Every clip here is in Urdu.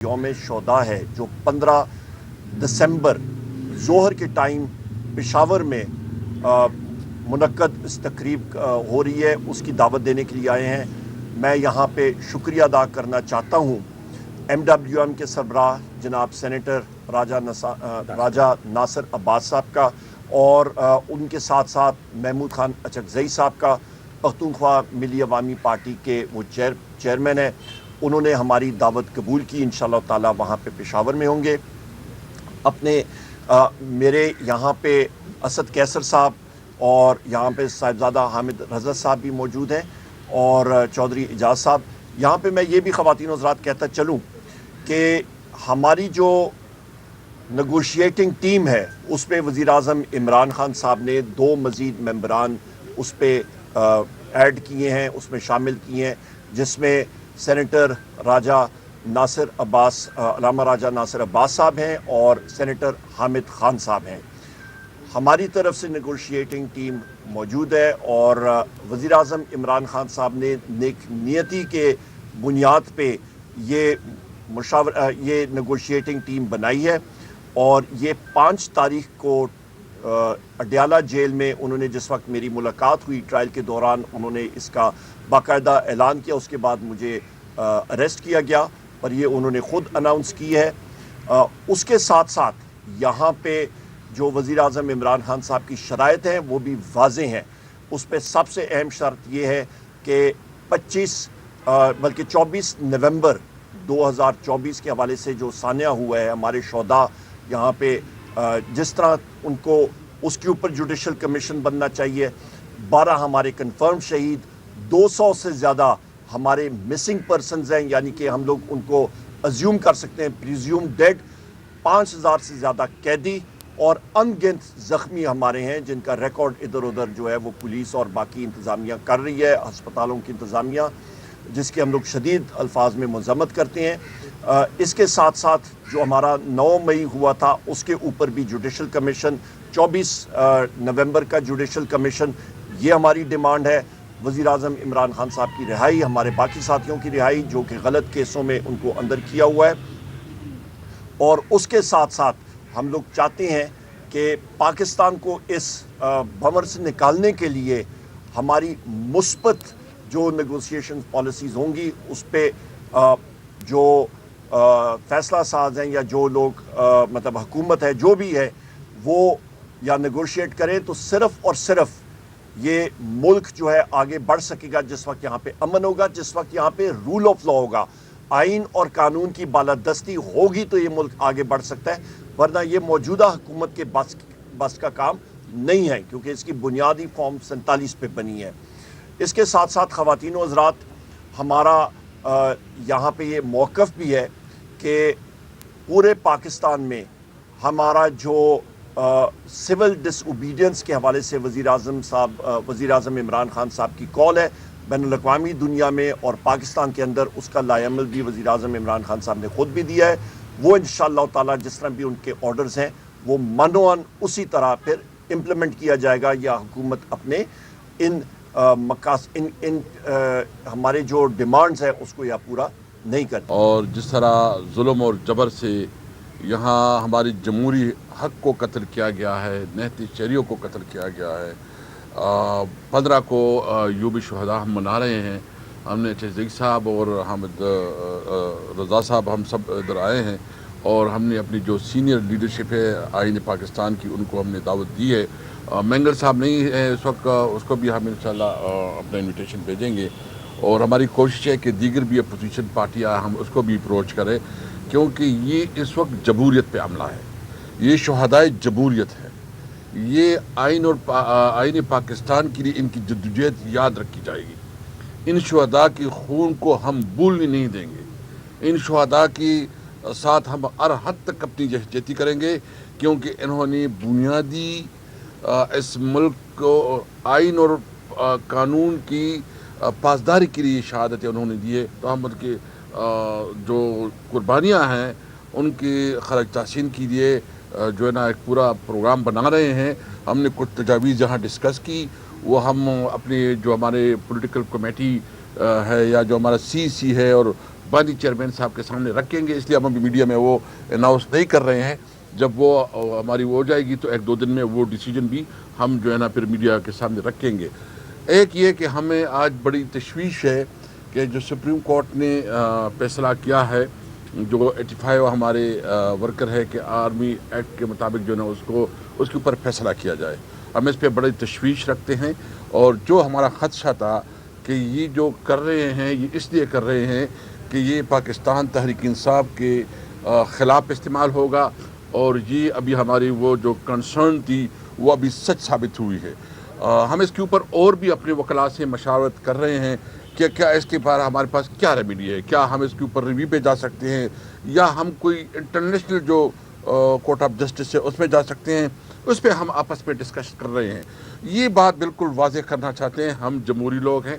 یوم شہدا ہے جو 15 دسمبر ظہر کے ٹائم پشاور میں منعقد اس تقریب ہو رہی ہے، اس کی دعوت دینے کے لیے آئے ہیں۔ میں یہاں پہ شکریہ ادا کرنا چاہتا ہوں MWM کے سربراہ جناب سینیٹر راجہ ناصر عباس صاحب کا، اور ان کے ساتھ ساتھ محمود خان اچکزئی صاحب کا، پختونخوا ملی عوامی پارٹی کے وہ چیئرمین ہیں۔ انہوں نے ہماری دعوت قبول کی، انشاءاللہ تعالیٰ وہاں پہ پشاور میں ہوں گے۔ میرے یہاں پہ اسد کیسر صاحب اور یہاں پہ صاحبزادہ حامد رضا صاحب بھی موجود ہیں، اور چودھری اعجاز صاحب۔ یہاں پہ میں یہ بھی خواتین و حضرات کہتا چلوں کہ ہماری جو نیگوشیٹنگ ٹیم ہے اس پہ وزیر اعظم عمران خان صاحب نے 2 مزید ممبران اس پہ ایڈ کیے ہیں، اس میں شامل کیے ہیں، جس میں سینیٹر علامہ راجہ ناصر عباس صاحب ہیں اور سینیٹر حامد خان صاحب ہیں۔ ہماری طرف سے نیگوشیٹنگ ٹیم موجود ہے، اور وزیر اعظم عمران خان صاحب نے نیک نیتی کے بنیاد پہ یہ نیگوشیٹنگ ٹیم بنائی ہے، اور یہ 5 تاریخ کو اڈیالہ جیل میں انہوں نے جس وقت میری ملاقات ہوئی ٹرائل کے دوران، انہوں نے اس کا باقاعدہ اعلان کیا۔ اس کے بعد مجھے اریسٹ کیا گیا، پر یہ انہوں نے خود اناؤنس کی ہے۔ اس کے ساتھ ساتھ یہاں پہ جو وزیر اعظم عمران خان صاحب کی شرائط ہیں وہ بھی واضح ہیں۔ اس پہ سب سے اہم شرط یہ ہے کہ 24 نومبر 2024 کے حوالے سے جو سانحہ ہوا ہے ہمارے شہداء یہاں پہ، جس طرح ان کو اس کے اوپر جوڈیشل کمیشن بننا چاہیے۔ 12 ہمارے کنفرم شہید، 200 سے زیادہ ہمارے مسنگ پرسنز ہیں، یعنی کہ ہم لوگ ان کو ازیوم کر سکتے ہیں پریزیوم ڈیڈ، 5000 سے زیادہ قیدی، اور ان گنت زخمی ہمارے ہیں جن کا ریکارڈ ادھر ادھر جو ہے وہ پولیس اور باقی انتظامیہ کر رہی ہے، ہسپتالوں کی انتظامیہ، جس کی ہم لوگ شدید الفاظ میں مذمت کرتے ہیں۔ اس کے ساتھ ساتھ جو ہمارا 9 مئی ہوا تھا اس کے اوپر بھی جوڈیشل کمیشن، 24 نومبر کا جوڈیشل کمیشن، یہ ہماری ڈیمانڈ ہے۔ وزیر اعظم عمران خان صاحب کی رہائی، ہمارے باقی ساتھیوں کی رہائی جو کہ غلط کیسوں میں ان کو اندر کیا ہوا ہے، اور اس کے ساتھ ساتھ ہم لوگ چاہتے ہیں کہ پاکستان کو اس بھنور سے نکالنے کے لیے ہماری مثبت جو نیگوسیشن پالیسیز ہوں گی اس پہ جو فیصلہ ساز ہیں یا جو لوگ مطلب حکومت ہے جو بھی ہے وہ یا نیگوشیٹ کرے، تو صرف اور صرف یہ ملک جو ہے آگے بڑھ سکے گا جس وقت یہاں پہ امن ہوگا، جس وقت یہاں پہ رول آف لا ہوگا، آئین اور قانون کی بالادستی ہوگی، تو یہ ملک آگے بڑھ سکتا ہے۔ ورنہ یہ موجودہ حکومت کے بس کا کام نہیں ہے، کیونکہ اس کی بنیادی فارم 47 پہ بنی ہے۔ اس کے ساتھ ساتھ خواتین و حضرات، ہمارا یہاں پہ یہ موقف بھی ہے کہ پورے پاکستان میں ہمارا جو سول ڈس اوبیڈینس کے حوالے سے وزیر اعظم عمران خان صاحب کی کال ہے، بین الاقوامی دنیا میں اور پاکستان کے اندر اس کا لائے عمل بھی وزیر اعظم عمران خان صاحب نے خود بھی دیا ہے۔ وہ انشاءاللہ تعالیٰ جس طرح بھی ان کے آرڈرز ہیں وہ منوان اسی طرح پھر امپلیمنٹ کیا جائے گا، یا حکومت اپنے ہمارے جو ڈیمانڈز ہیں اس کو یا پورا نہیں کرتی۔ اور جس طرح ظلم اور جبر سے یہاں ہماری جمہوری حق کو قتل کیا گیا ہے، نہتی شہریوں کو قتل کیا گیا ہے، 15 کو یوم شہداء ہم منا رہے ہیں۔ ہم نے اچکزئی صاحب اور حامد رضا صاحب ہم سب ادھر آئے ہیں، اور ہم نے اپنی جو سینئر لیڈرشپ ہے آئین پاکستان کی ان کو ہم نے دعوت دی ہے۔ مینگل صاحب نہیں ہے اس وقت، اس کو بھی ہم انشاءاللہ اپنا انویٹیشن بھیجیں گے، اور ہماری کوشش ہے کہ دیگر بھی اپوزیشن پارٹیاں ہم اس کو بھی اپروچ کریں، کیونکہ یہ اس وقت جمہوریت پہ عملہ ہے، یہ شہدائے جمہوریت ہے، یہ آئین پاکستان کے لیے ان کی جدوجہد یاد رکھی جائے گی۔ ان شہداء کی خون کو ہم بھولنے نہیں دیں گے، ان شہداء کی ساتھ ہم ہر حد تک اپنی یکجہتی کریں گے، کیونکہ انہوں نے بنیادی اس ملک کو آئین اور قانون کی پاسداری کے لیے شہادتیں انہوں نے دی ہے۔ تو ہم ان کی جو قربانیاں ہیں ان کی خراج تحسین کے لیے جو ہے نا ایک پورا پروگرام بنا رہے ہیں۔ ہم نے کچھ تجاویز جہاں ڈسکس کی، وہ ہم اپنے جو ہمارے پولیٹیکل کمیٹی ہے یا جو ہمارا CC ہے اور بانی چیئرمین صاحب کے سامنے رکھیں گے، اس لیے ہم ابھی میڈیا میں وہ اناؤنس نہیں کر رہے ہیں. جب وہ ہماری وہ ہو جائے گی تو 1-2 دن میں وہ ڈیسیجن بھی ہم جو ہے نا پھر میڈیا کے سامنے رکھیں گے. ایک یہ کہ ہمیں آج بڑی تشویش ہے کہ جو سپریم کورٹ نے فیصلہ کیا ہے، جو 85 ہمارے ورکر ہے کہ آرمی ایکٹ کے مطابق جو ہے نا اس کے اوپر فیصلہ کیا جائے. ہم اس پہ بڑی تشویش رکھتے ہیں، اور جو ہمارا خدشہ تھا کہ یہ جو کر رہے ہیں یہ اس لیے کر رہے ہیں کہ یہ پاکستان تحریک انصاف کے خلاف استعمال ہوگا، اور یہ ابھی ہماری وہ جو کنسرن تھی وہ ابھی سچ ثابت ہوئی ہے. ہم اس کے اوپر اور بھی اپنے وکلاء سے مشاورت کر رہے ہیں کہ کیا اس کے بارے ہمارے پاس کیا ریمیڈی ہے، کیا ہم اس کے اوپر ریویو پہ جا سکتے ہیں، یا ہم کوئی انٹرنیشنل جو کورٹ آف جسٹس ہے اس میں جا سکتے ہیں. اس پہ ہم آپس میں ڈسکس کر رہے ہیں. یہ بات بالکل واضح کرنا چاہتے ہیں، ہم جمہوری لوگ ہیں،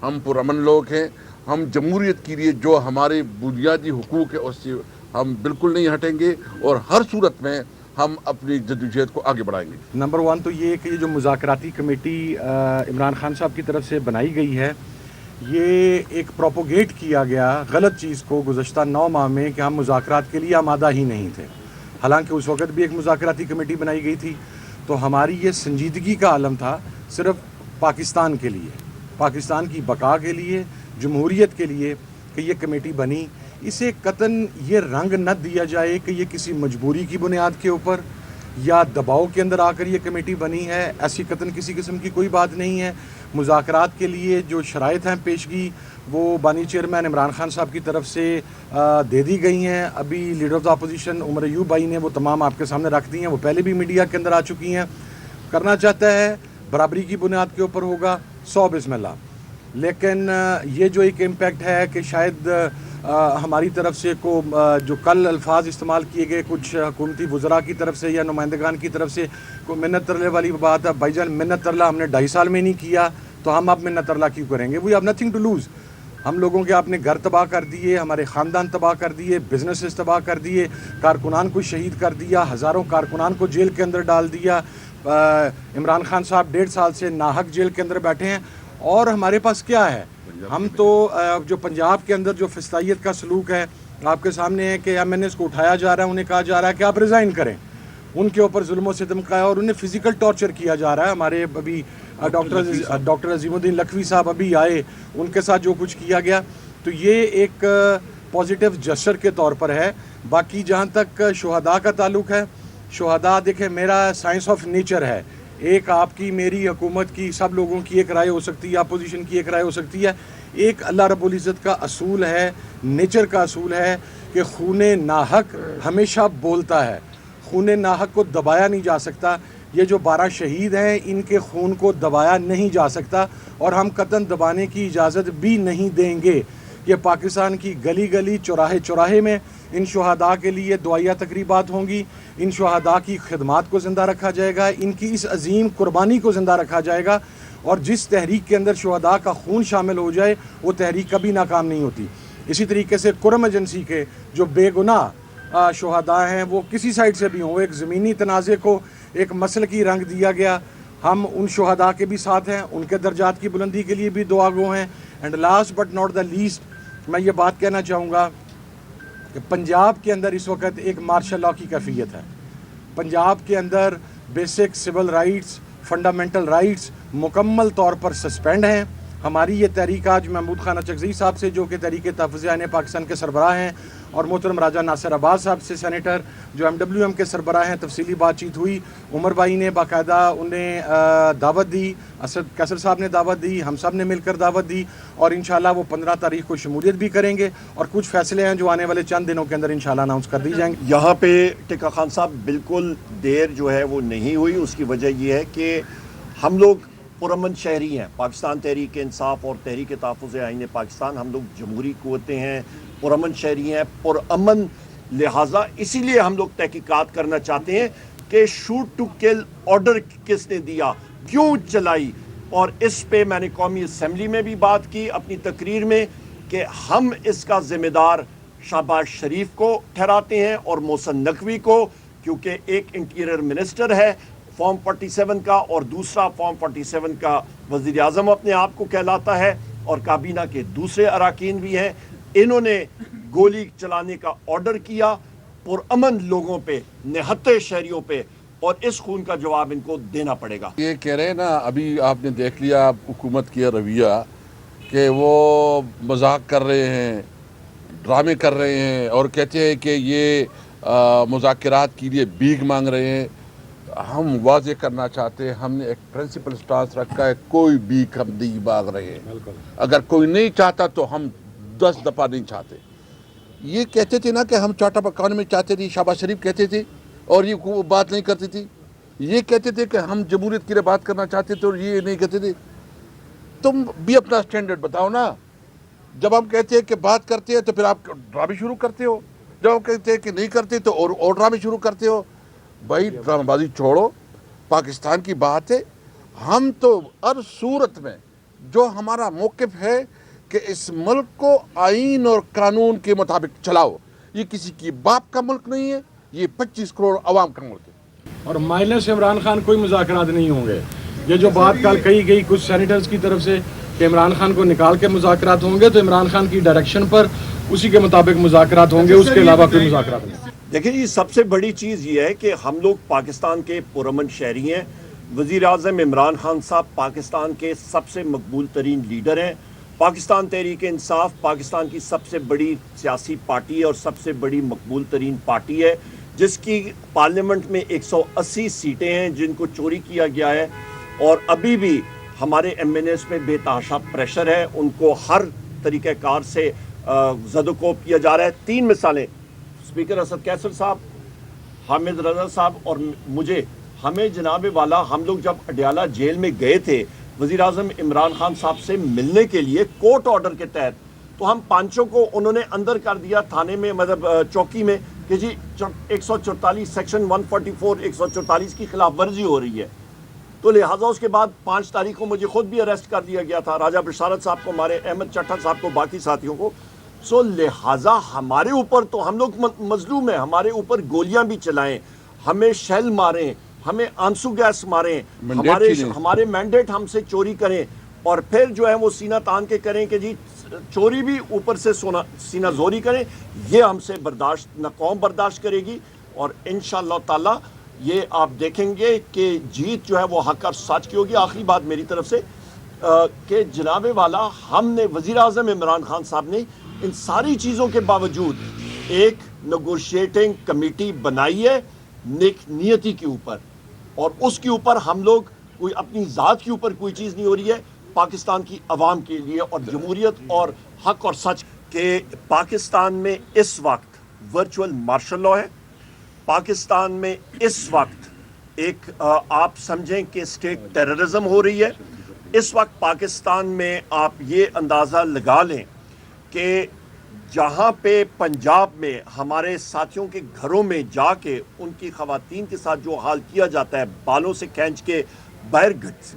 ہم پرامن لوگ ہیں، ہم جمہوریت کے لیے جو ہمارے بنیادی حقوق ہے اس سے ہم بالکل نہیں ہٹیں گے، اور ہر صورت میں ہم اپنی جدوجہد کو آگے بڑھائیں گے. نمبر 1 تو یہ کہ یہ جو مذاکراتی کمیٹی عمران خان صاحب کی طرف سے بنائی گئی ہے، یہ ایک پروپوگیٹ کیا گیا غلط چیز کو گزشتہ 9 ماہ میں کہ ہم مذاکرات کے لیے آمادہ ہی نہیں تھے. حالانکہ اس وقت بھی ایک مذاکراتی کمیٹی بنائی گئی تھی. تو ہماری یہ سنجیدگی کا عالم تھا صرف پاکستان کے لیے، پاکستان کی بقا کے لیے، جمہوریت کے لیے کہ یہ کمیٹی بنی. اسے قطعاً یہ رنگ نہ دیا جائے کہ یہ کسی مجبوری کی بنیاد کے اوپر یا دباؤ کے اندر آ کر یہ کمیٹی بنی ہے. ایسی قطعاً کسی قسم کی کوئی بات نہیں ہے. مذاکرات کے لیے جو شرائط ہیں پیشگی وہ بانی چیئرمین عمران خان صاحب کی طرف سے دے دی گئی ہیں. ابھی leader of the opposition Omar Ayub بھائی نے وہ تمام آپ کے سامنے رکھ دی ہیں. وہ پہلے بھی میڈیا کے اندر آ چکی ہیں. کرنا چاہتا ہے برابری کی بنیاد کے اوپر ہوگا، 100 بسم اللہ. لیکن یہ جو ایک امپیکٹ ہے کہ شاید ہماری طرف سے جو کل الفاظ استعمال کیے گئے کچھ حکومتی وزراء کی طرف سے یا نمائندگان کی طرف سے کوئی منت ترلے والی بات ہے. بھائی جان منت ترلا ہم نے 2.5 سال میں نہیں کیا تو ہم اب منت ترلا کیوں کریں گے؟ We have nothing to lose. ہم لوگوں کے آپ نے گھر تباہ کر دیے، ہمارے خاندان تباہ کر دیے، بزنسز تباہ کر دیے، کارکنان کو شہید کر دیا، ہزاروں کارکنان کو جیل کے اندر ڈال دیا. عمران خان صاحب 1.5 سال سے ناحق جیل کے اندر بیٹھے ہیں. اور ہمارے پاس کیا ہے؟ ہم تو جو پنجاب کے اندر جو فسطائیت کا سلوک ہے آپ کے سامنے ہے کہ MNAs کو اٹھایا جا رہا ہے، انہیں کہا جا رہا ہے کہ آپ ریزائن کریں. ان کے اوپر ظلم و ستم کا ہے اور انہیں فزیکل ٹارچر کیا جا رہا ہے. ہمارے ابھی ڈاکٹر عظیم الدین لکھوی صاحب ابھی آئے، ان کے ساتھ جو کچھ کیا گیا تو یہ ایک پازیٹیو جسچر کے طور پر ہے. باقی جہاں تک شہداء کا تعلق ہے، شہداء دیکھیں میرا سائنس آف نیچر ہے. ایک آپ کی، میری، حکومت کی، سب لوگوں کی ایک رائے ہو سکتی ہے، اپوزیشن کی ایک رائے ہو سکتی ہے. ایک اللہ رب العزت کا اصول ہے، نیچر کا اصول ہے کہ خون ناحق ہمیشہ بولتا ہے. خون ناحق کو دبایا نہیں جا سکتا. یہ جو 12 شہید ہیں ان کے خون کو دبایا نہیں جا سکتا اور ہم قطعاً دبانے کی اجازت بھی نہیں دیں گے. یہ پاکستان کی گلی گلی، چوراہے چوراہے میں ان شہداء کے لیے دعائیہ تقریبات ہوں گی. ان شہداء کی خدمات کو زندہ رکھا جائے گا، ان کی اس عظیم قربانی کو زندہ رکھا جائے گا. اور جس تحریک کے اندر شہداء کا خون شامل ہو جائے وہ تحریک کبھی ناکام نہیں ہوتی. اسی طریقے سے کرم ایجنسی کے جو بے گناہ شہداء ہیں وہ کسی سائڈ سے بھی ہوں، ایک زمینی تنازع کو ایک مسلکی رنگ دیا گیا. ہم ان شہداء کے بھی ساتھ ہیں، ان کے درجات کی بلندی کے لیے بھی دعا گو ہیں. And last but not the least میں یہ بات کہنا چاہوں گا کہ پنجاب کے اندر اس وقت ایک مارشل لا کی کیفیت ہے. پنجاب کے اندر basic civil rights, fundamental rights مکمل طور پر سسپینڈ ہیں. ہماری یہ تحریک آج محمود خان اچکزئی صاحب سے جو کہ تحریک تحفظ آئین پاکستان کے سربراہ ہیں اور محترم راجہ ناصر عباس صاحب سے سینیٹر جو MWM کے سربراہ ہیں تفصیلی بات چیت ہوئی. عمر بھائی نے باقاعدہ انہیں دعوت دی، اسد کیسر صاحب نے دعوت دی، ہم سب نے مل کر دعوت دی اور انشاءاللہ وہ 15 تاریخ کو شمولیت بھی کریں گے اور کچھ فیصلے ہیں جو آنے والے چند دنوں کے اندر انشاءاللہ اناؤنس کر دی جائیں گے. یہاں پہ ٹکا خان صاحب بالکل دیر جو ہے وہ نہیں ہوئی. اس کی وجہ یہ ہے کہ ہم لوگ پرامن شہری ہیں. پاکستان تحریک انصاف اور تحریک تحفظ آئین پاکستان ہم لوگ جمہوری قوتیں ہیں، پرامن شہری ہیں، پرامن. لہٰذا اسی لیے ہم لوگ تحقیقات کرنا چاہتے ہیں کہ شوٹ ٹو کل آرڈر کس نے دیا، کیوں چلائی. اور اس پہ میں نے قومی اسمبلی میں بھی بات کی اپنی تقریر میں کہ ہم اس کا ذمہ دار شہباز شریف کو ٹھہراتے ہیں اور محسن نقوی کو، کیونکہ ایک انٹیریئر منسٹر ہے فارم 47 کا اور دوسرا فارم 47 کا وزیر اعظم اپنے آپ کو کہلاتا ہے اور کابینہ کے دوسرے اراکین بھی ہیں. انہوں نے گولی چلانے کا آرڈر کیا پرامن لوگوں پہ، نہتے شہریوں پہ، اور اس خون کا جواب ان کو دینا پڑے گا۔ یہ کہہ رہے ہیں نا، ابھی آپ نے دیکھ لیا حکومت کی رویہ کہ وہ مذاق کر رہے ہیں، ڈرامے کر رہے ہیں، اور کہتے ہیں کہ یہ مذاکرات کے لیے بھیک مانگ رہے ہیں۔ ہم واضح کرنا چاہتے ہیں، ہم نے ایک پرنسپل سٹانس رکھا ہے، کوئی بھیک ہم نہیں مانگ رہے ہیں۔ اگر کوئی نہیں چاہتا تو ہم 10 دفعہ نہیں چاہتے۔ یہ کہتے تھے نا کہ ہم چارٹر آف اکانومی چاہتے تھے، شہباز شریف کہتے تھے، اور یہ بات نہیں کرتی تھی۔ یہ کہتے تھے کہ ہم جمہوریت کے لیے بات کرنا چاہتے تھے، اور یہ نہیں کہتے تھے۔ تم بھی اپنا سٹینڈرڈ بتاؤ نا۔ جب ہم کہتے ہیں کہ بات کرتے ہیں تو پھر آپ ڈرامے شروع کرتے ہو، جب ہم کہتے ہیں کہ نہیں کرتے تو اور ڈرامے شروع کرتے ہو۔ بھائی ڈرامہ بازی چھوڑو، پاکستان کی بات ہے۔ ہم تو ہر صورت میں جو ہمارا موقف ہے کہ اس ملک کو آئین اور قانون کے مطابق چلاؤ۔ یہ کسی کی باپ کا ملک نہیں ہے، یہ 25 کروڑ عوام کا ملک ہے۔ اور مائنس عمران خان کوئی مذاکرات نہیں ہوں گے۔ یہ جو بات کل کہی گئی کچھ سینیٹرز کی طرف سے کہ عمران خان کو نکال کے مذاکرات ہوں گے، تو عمران خان کی ڈائریکشن پر اسی کے مطابق مذاکرات ہوں گے، اس کے علاوہ کوئی مذاکرات نہیں۔ دیکھیں جی، سب سے بڑی چیز یہ ہے کہ ہم لوگ پاکستان کے پرامن شہری ہیں۔ وزیر اعظم عمران خان صاحب پاکستان کے سب سے مقبول ترین لیڈر ہیں۔ پاکستان تحریک انصاف پاکستان کی سب سے بڑی سیاسی پارٹی ہے اور سب سے بڑی مقبول ترین پارٹی ہے، جس کی پارلیمنٹ میں 180 سیٹیں ہیں جن کو چوری کیا گیا ہے، اور ابھی بھی ہمارے ایم این ایس میں بے تحاشا پریشر ہے۔ ان کو ہر طریقہ کار سے زد و کوب کیا جا رہا ہے۔ 3 مثالیں، اسپیکر اسد کیسر صاحب، حامد رضا صاحب اور مجھے، ہمیں جناب والا، ہم لوگ جب اڈیالہ جیل میں گئے تھے وزیر اعظم عمران خان صاحب سے ملنے کے لیے کورٹ آرڈر کے تحت، تو ہم پانچوں کو انہوں نے اندر کر دیا تھانے میں، مطلب چوکی میں، کہ جی 144 سیکشن 144 144 کی خلاف ورزی ہو رہی ہے۔ تو لہٰذا اس کے بعد 5 تاریخ کو مجھے خود بھی اریسٹ کر دیا گیا تھا، راجہ بشارت صاحب کو، ہمارے احمد چٹھا صاحب کو، باقی ساتھیوں کو۔ سو لہٰذا ہمارے اوپر تو ہم لوگ مظلوم ہیں، ہمارے اوپر گولیاں بھی چلائیں، ہمیں شیل ماریں، ہمیں آنسو گیس ماریں، ہمارے مینڈیٹ ہم سے چوری کریں، اور پھر جو ہے وہ سینہ تان کے کریں کہ جی چوری بھی اوپر سے سینہ زوری کریں، یہ ہم سے برداشت نہ قوم برداشت کرے گی۔ اور انشاءاللہ تعالی یہ آپ دیکھیں گے کہ جیت جو ہے وہ حق اور سچ کی ہوگی۔ آخری بات میری طرف سے کہ جناب والا، ہم نے، وزیر اعظم عمران خان صاحب نے ان ساری چیزوں کے باوجود ایک نیگوشیٹنگ کمیٹی بنائی ہے نیک نیتی کے اوپر، اور اس کے اوپر ہم لوگ کوئی اپنی ذات کے اوپر کوئی چیز نہیں ہو رہی ہے، پاکستان کی عوام کے لیے اور جمہوریت اور حق اور سچ۔ کہ پاکستان میں اس وقت ورچوئل مارشل لاء ہے، پاکستان میں اس وقت ایک آپ سمجھیں کہ اسٹیٹ ٹیررزم ہو رہی ہے۔ اس وقت پاکستان میں آپ یہ اندازہ لگا لیں کہ جہاں پہ پنجاب میں ہمارے ساتھیوں کے گھروں میں جا کے ان کی خواتین کے ساتھ جو حال کیا جاتا ہے، بالوں سے کھینچ کے باہر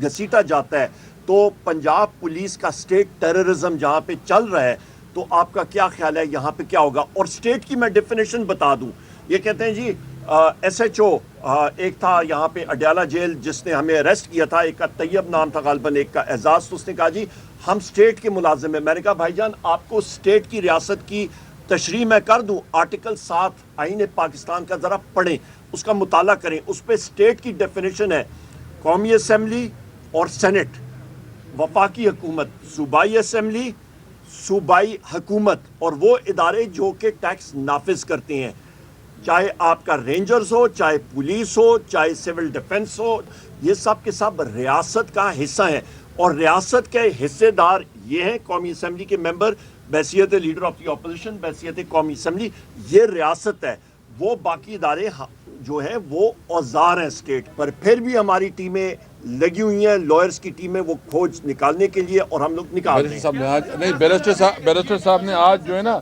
گھسیٹا جاتا ہے، تو پنجاب پولیس کا اسٹیٹ ٹیررزم جہاں پہ چل رہا ہے، تو آپ کا کیا خیال ہے یہاں پہ کیا ہوگا؟ اور اسٹیٹ کی میں ڈیفینیشن بتا دوں، یہ کہتے ہیں جی ایس ایچ او ایک تھا یہاں پہ اڈیالہ جیل جس نے ہمیں اریسٹ کیا تھا، ایک کا طیب نام تھا غالباً، ایک کا اعزاز، تو اس نے کہا جی ہم اسٹیٹ کے ملازم ہیں۔ میں نے کہا بھائی جان، آپ کو اسٹیٹ کی ریاست کی تشریح میں کر دوں، آرٹیکل 7 آئین پاکستان کا ذرا پڑھیں، اس کا مطالعہ کریں، اس پہ اسٹیٹ کی ڈیفینیشن ہے قومی اسمبلی اور سینٹ، وفاقی حکومت، صوبائی اسمبلی، صوبائی حکومت، اور وہ ادارے جو کہ ٹیکس نافذ کرتے ہیں، چاہے آپ کا رینجرز ہو، چاہے پولیس ہو، چاہے سول ڈیفنس ہو، یہ سب کے سب ریاست کا حصہ ہیں، اور ریاست کے حصے دار یہ ہیں قومی اسمبلی کے ممبر بحیثیت لیڈر آف دی اپوزیشن، بحیثیت قومی اسمبلی، یہ ریاست ہے۔ وہ باقی ادارے جو ہیں وہ اوزار ہیں اسٹیٹ پر۔ پھر بھی ہماری ٹیمیں لگی ہوئی ہیں، لائرز کی ٹیمیں، وہ کھوج نکالنے کے لیے، اور ہم لوگ نکال رہے ہیں۔ بیرسٹر صاحب نے آج جو ہے نا،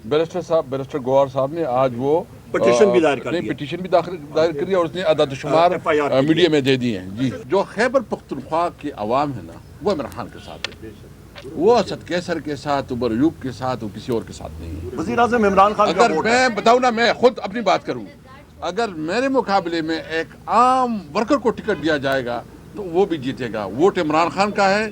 بیرسٹر گوہر صاحب نے آج وہ پٹیشن بھی دائر کر دی، پٹیشن بھی دائر کری، اور اس نے عدد شمار میڈیا میں دے دی ہیں۔ جی، جو خیبر پختونخوا کی عوام ہے نا، وہ عمران خان کے ساتھ ہے، وہ اسد کیسر کے ساتھ، عمر ایوب کے ساتھ، وہ کسی اور کے ساتھ نہیں ہے۔ وزیر اعظم عمران خان کا اگر میں بتاؤں نا، میں خود اپنی بات کروں، اگر میرے مقابلے میں ایک عام ورکر کو ٹکٹ دیا جائے گا تو وہ بھی جیتے گا۔ ووٹ عمران خان کا ہے،